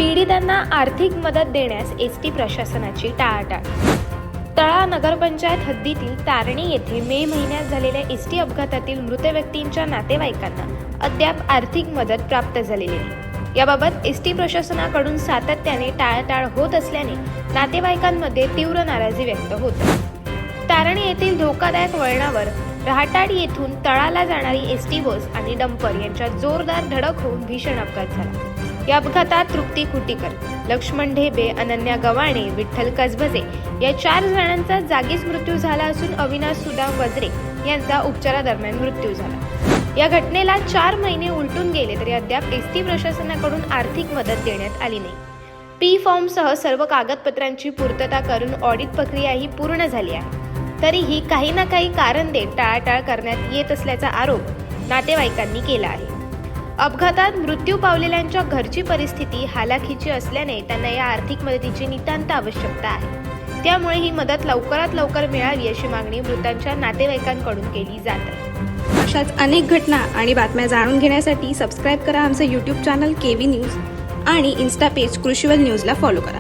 पीडितांना आर्थिक मदत देण्यास एसटी प्रशासनाची टाळाटाळ। तळा नगरपंचायत हद्दीतील तारणी येथे मे महिन्यात झालेल्या एसटी अपघातातील मृत व्यक्तींच्या नातेवाईकांना अद्याप आर्थिक मदत प्राप्त झालेली नाही। याबाबत एसटी प्रशासनाकडून सातत्याने टाळाटाळ होत असल्याने नातेवाईकांमध्ये तीव्र नाराजी व्यक्त होते। तारणी येथील धोकादायक वळणावर रहाटाडी येथून तळाला जाणारी एसटी बस आणि डंपर यांच्यात जोरदार धडक होऊन भीषण अपघात झाला। या अपघातात तृप्ती कुटीकर, लक्ष्मण ढेबे, अनन्या गवाणे, विठ्ठल कसबजे या 4 जणांचा जागीच मृत्यू झाला असून अविनाश सुदाम वज्रे यांचा उपचारादरम्यान मृत्यू झाला। या घटनेला 4 महिने उलटून गेले तरी अद्याप एसटी प्रशासनाकडून आर्थिक मदत देण्यात आली नाही। पी फॉर्मसह सर्व कागदपत्रांची पूर्तता करून ऑडिट प्रक्रियाही पूर्ण झाली आहे, तरीही काही ना काही कारण देत टाळाटाळ करण्यात येत असल्याचा आरोप नातेवाईकांनी केला आहे। अपघातात मृत्यू पावलेल्यांच्या घरची परिस्थिती हालाखीची असल्याने त्यांना या आर्थिक मदतीची नितांत आवश्यकता आहे। त्यामुळे ही मदत लवकरात लवकर मिळावी अशी मागणी मृतांच्या नातेवाईकांकडून केली जात आहे। अशाच अनेक घटना आणि बातम्या जाणून घेण्यासाठी सबस्क्राईब करा आमचे यूट्यूब चॅनल केव्ही न्यूज आणि इन्स्टा पेज कृषीवल न्यूजला फॉलो करा।